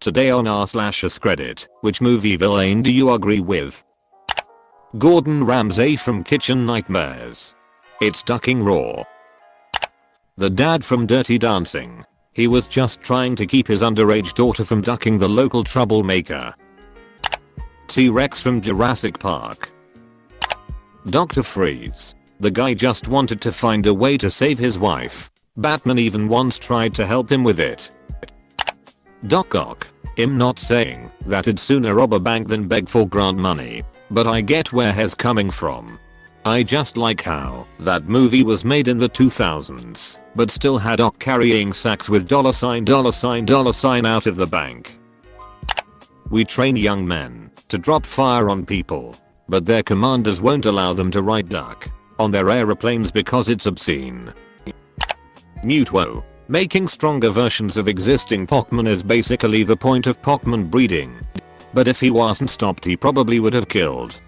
Today on r/AskReddit, which movie villain do you agree with? Gordon Ramsay from Kitchen Nightmares. It's ducking raw. The dad from Dirty Dancing. He was just trying to keep his underage daughter from ducking the local troublemaker. T-Rex from Jurassic Park. Dr. Freeze. The guy just wanted to find a way to save his wife. Batman even once tried to help him with it. Doc Ock. Him not saying that he'd sooner rob a bank than beg for grant money. But I get where he's coming from. I just like how that movie was made in the 2000s, but still had Ock carrying sacks with $$ out of the bank. We train young men to drop fire on people, but their commanders won't allow them to write duck on their aeroplanes because it's obscene. Mutuo. Making stronger versions of existing Pokémon is basically the point of Pokémon breeding. But if he wasn't stopped, he probably would have killed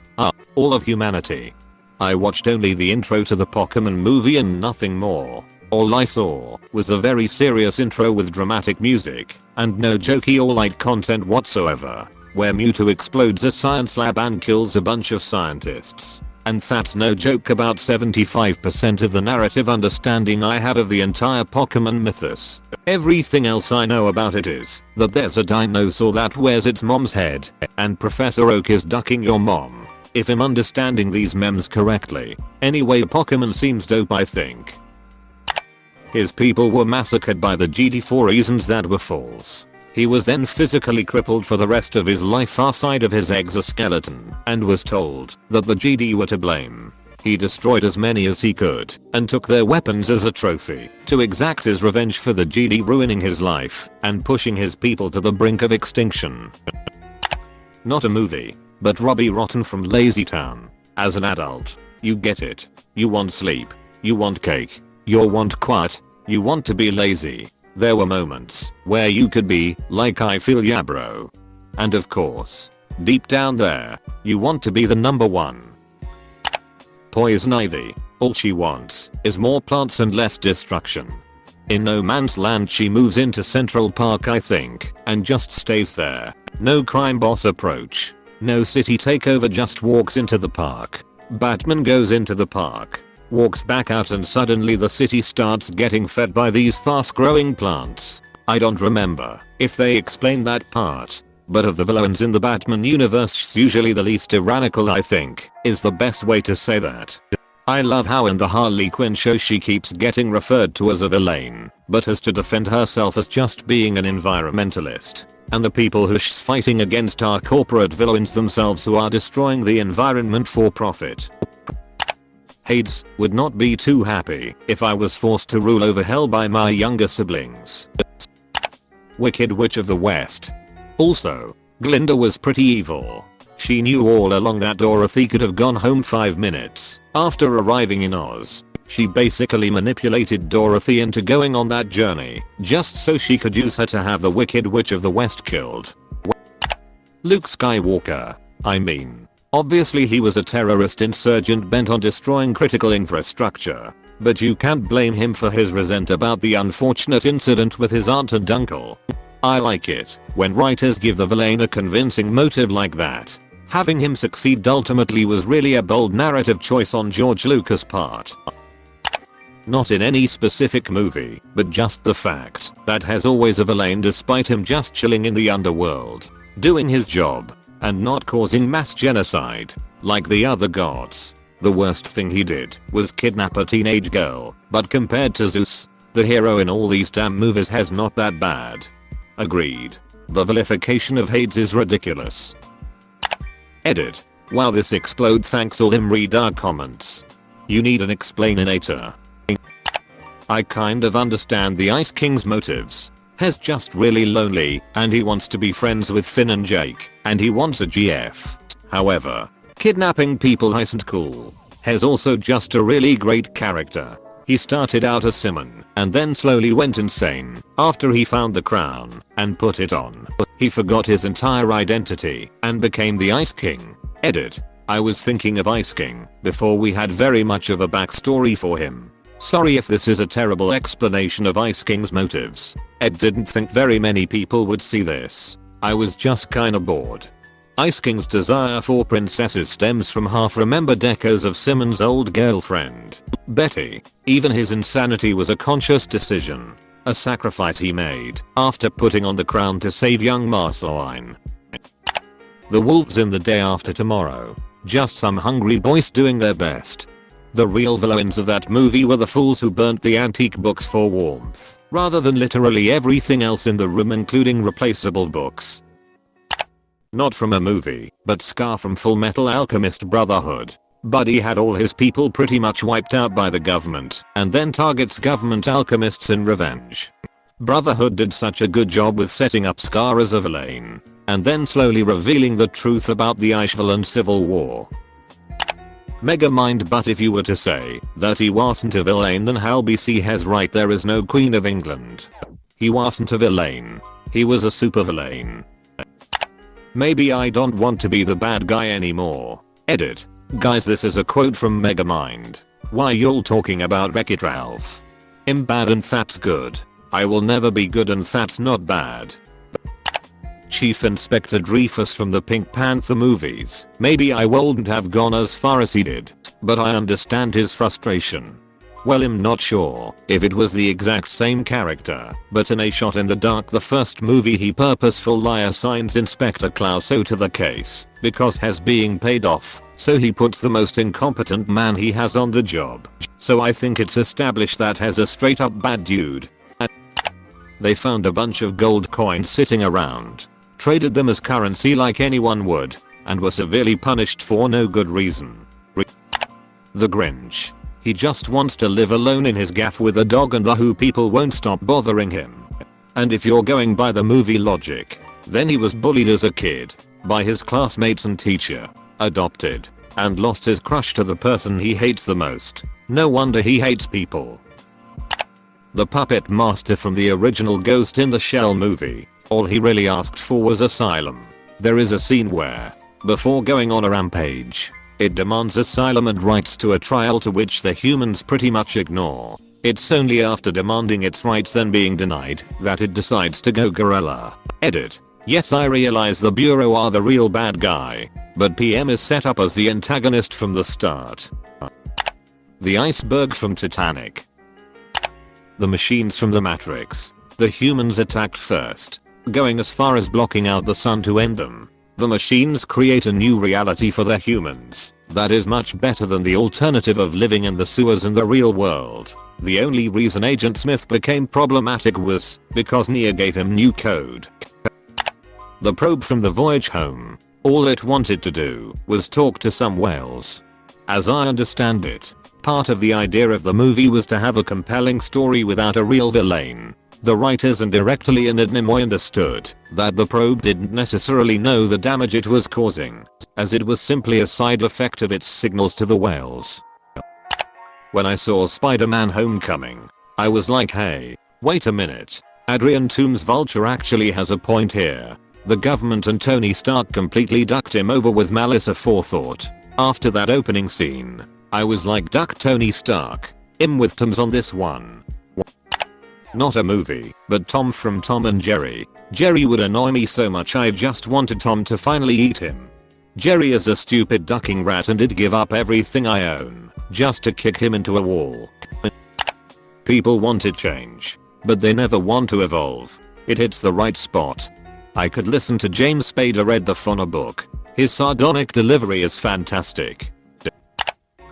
all of humanity. I watched only the intro to the Pokémon movie and nothing more. All I saw was a very serious intro with dramatic music and no jokey or light content whatsoever, where Mewtwo explodes a science lab and kills a bunch of scientists. And that's no joke about 75% of the narrative understanding I have of the entire Pokémon mythos. Everything else I know about it is that there's a dinosaur that wears its mom's head, and Professor Oak is ducking your mom. If I'm understanding these memes correctly. Anyway, Pokémon seems dope, I think. His people were massacred by the GD for reasons that were false. He was then physically crippled for the rest of his life far side of his exoskeleton and was told that the GD were to blame. He destroyed as many as he could and took their weapons as a trophy to exact his revenge for the GD ruining his life and pushing his people to the brink of extinction. Not a movie, but Robbie Rotten from Lazy Town. As an adult, you get it. You want sleep. You want cake. You want quiet. You want to be lazy. There were moments where you could be like, I feel ya bro. And of course, deep down there, you want to be the number one. Poison Ivy. All she wants is more plants and less destruction. In No Man's Land she moves into Central Park, I think, and just stays there. No crime boss approach. No city takeover, just walks into the park. Batman goes into the park, walks back out, and suddenly the city starts getting fed by these fast growing plants. I don't remember if they explain that part, but of the villains in the Batman universe, she's usually the least tyrannical, I think, is the best way to say that. I love how in the Harley Quinn show she keeps getting referred to as a villain, but has to defend herself as just being an environmentalist. And the people who she's fighting against are corporate villains themselves who are destroying the environment for profit. Hades. Would not be too happy if I was forced to rule over hell by my younger siblings. Wicked Witch of the West. Also, Glinda was pretty evil. She knew all along that Dorothy could have gone home 5 minutes after arriving in Oz. She basically manipulated Dorothy into going on that journey just so she could use her to have the Wicked Witch of the West killed. Luke Skywalker. I mean, obviously he was a terrorist insurgent bent on destroying critical infrastructure, but you can't blame him for his resent about the unfortunate incident with his aunt and uncle. I like it when writers give the villain a convincing motive like that. Having him succeed ultimately was really a bold narrative choice on George Lucas' part. Not in any specific movie, but just the fact that has always a villain despite him just chilling in the underworld, doing his job, and not causing mass genocide like the other gods. The worst thing he did was kidnap a teenage girl, but compared to Zeus, the hero in all these damn movies has not that bad. Agreed. The vilification of Hades is ridiculous. Edit. Wow, this explode, thanks all him read our comments. You need an explainator. I kind of understand the Ice King's motives. He's just really lonely and he wants to be friends with Finn and Jake and he wants a GF. However, kidnapping people isn't cool. He's also just a really great character. He started out as Simon and then slowly went insane after he found the crown and put it on. He forgot his entire identity and became the Ice King. Edit. I was thinking of Ice King before we had very much of a backstory for him. Sorry if this is a terrible explanation of Ice King's motives. Ed didn't think very many people would see this. I was just kinda bored. Ice King's desire for princesses stems from half-remembered echoes of Simmons' old girlfriend, Betty. Even his insanity was a conscious decision, a sacrifice he made after putting on the crown to save young Marceline. The wolves in The Day After Tomorrow, just some hungry boys doing their best. The real villains of that movie were the fools who burnt the antique books for warmth, rather than literally everything else in the room, including replaceable books. Not from a movie, but Scar from Full Metal Alchemist Brotherhood. Buddy had all his people pretty much wiped out by the government, and then targets government alchemists in revenge. Brotherhood did such a good job with setting up Scar as a villain, and then slowly revealing the truth about the Ishvalan Civil War. Megamind, but if you were to say that he wasn't a villain, then Hal BC has right, there is no Queen of England. He wasn't a villain. He was a supervillain. Maybe I don't want to be the bad guy anymore. Edit. Guys, this is a quote from Megamind. Why y'all talking about Wreck-It Ralph? I'm bad and that's good. I will never be good and that's not bad. Chief Inspector Dreyfus from the Pink Panther movies. Maybe I wouldn't have gone as far as he did, but I understand his frustration. Well, I'm not sure if it was the exact same character, but in A Shot in the Dark, the first movie, he purposefully assigns Inspector Clouseau to the case because he's being paid off, so he puts the most incompetent man he has on the job. So I think it's established that he's a straight up bad dude. They found a bunch of gold coins sitting around, traded them as currency like anyone would, and were severely punished for no good reason. The Grinch. He just wants to live alone in his gaff with a dog, and the Who people won't stop bothering him. And if you're going by the movie logic, then he was bullied as a kid by his classmates and teacher, adopted, and lost his crush to the person he hates the most. No wonder he hates people. The puppet master from the original Ghost in the Shell movie. All he really asked for was asylum. There is a scene where, before going on a rampage, it demands asylum and rights to a trial, to which the humans pretty much ignore. It's only after demanding its rights then being denied that it decides to go guerrilla. Edit. Yes, I realize the Bureau are the real bad guy, but PM is set up as the antagonist from the start. The iceberg from Titanic. The machines from the Matrix. The humans attacked first, going as far as blocking out the sun to end them. The machines create a new reality for the humans that is much better than the alternative of living in the sewers in the real world. The only reason Agent Smith became problematic was because Neo gave him new code. The probe from the voyage home. All it wanted to do was talk to some whales. As I understand it, part of the idea of the movie was to have a compelling story without a real villain. The writers and director Leonard Nimoy understood that the probe didn't necessarily know the damage it was causing, as it was simply a side effect of its signals to the whales. When I saw Spider-Man Homecoming, I was like, hey, wait a minute. Adrian Toomes' Vulture actually has a point here. The government and Tony Stark completely ducked him over with malice aforethought. After that opening scene, I was like, duck Tony Stark. I'm with Toomes on this one. Not a movie, but Tom from Tom and Jerry. Jerry would annoy me so much I just wanted Tom to finally eat him. Jerry is a stupid ducking rat and I'd give up everything I own just to kick him into a wall. People wanted change, but they never want to evolve. It hits the right spot. I could listen to James Spader read the Fauna book. His sardonic delivery is fantastic.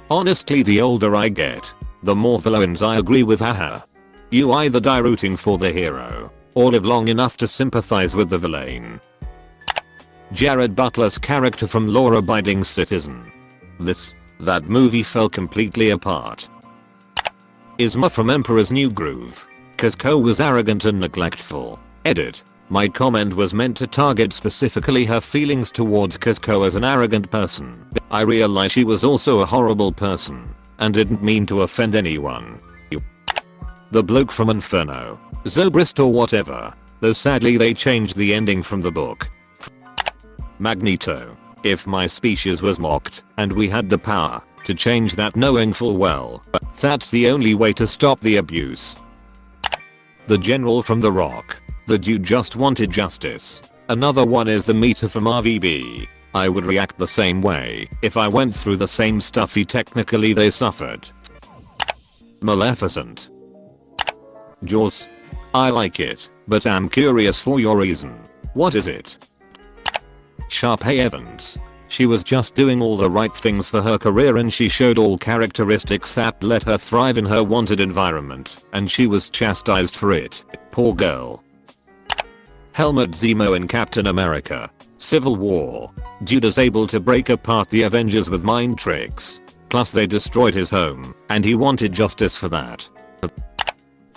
Honestly, the older I get, the more villains I agree with, haha. You either die rooting for the hero, or live long enough to sympathize with the villain. Jared Butler's character from Law Abiding Citizen. That movie fell completely apart. Isma from Emperor's New Groove. Cusco was arrogant and neglectful. Edit. My comment was meant to target specifically her feelings towards Cusco as an arrogant person. I realized she was also a horrible person, and didn't mean to offend anyone. The bloke from Inferno. Zobrist or whatever, though sadly they changed the ending from the book. Magneto. If my species was mocked, and we had the power to change that, knowing full well that's the only way to stop the abuse. The general from The Rock. The dude just wanted justice. Another one is the meter from RVB. I would react the same way if I went through the same stuff technically they suffered. Maleficent. Jaws. I like it, but I'm curious for your reason. What is it? Sharpay Evans. She was just doing all the right things for her career and she showed all characteristics that let her thrive in her wanted environment, and she was chastised for it. Poor girl. Helmut Zemo in Captain America Civil War. Dude is able to break apart the Avengers with mind tricks. Plus they destroyed his home, and he wanted justice for that.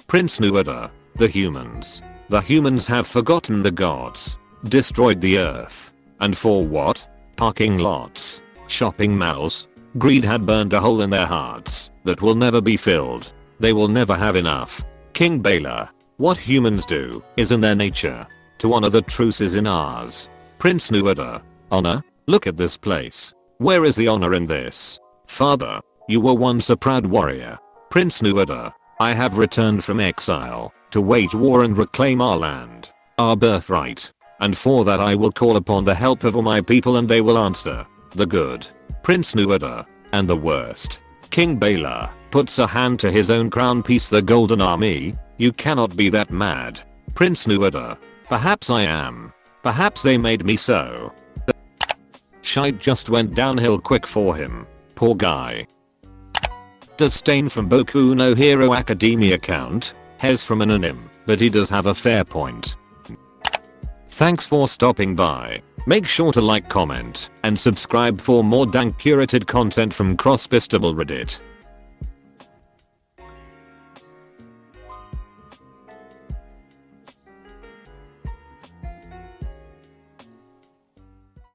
Prince Nuada. The humans. The humans have forgotten the gods. Destroyed the earth. And for what? Parking lots. Shopping malls. Greed had burned a hole in their hearts that will never be filled. They will never have enough. King Baylor. What humans do is in their nature. To honor the truce is in ours. Prince Nuada. Honor? Look at this place. Where is the honor in this? Father, you were once a proud warrior. Prince Nuada. I have returned from exile to wage war and reclaim our land, our birthright. And for that I will call upon the help of all my people and they will answer. The good. Prince Nuada. And the worst. King Baylor puts a hand to his own crown piece, the Golden Army. You cannot be that mad. Prince Nuada. Perhaps I am. Perhaps they made me so. Shite just went downhill quick for him. Poor guy. Does Stain from Boku no Hero Academia count? Hez from Anonym, but he does have a fair point. Thanks for stopping by. Make sure to like, comment, and subscribe for more dank curated content from Crosspostable Reddit.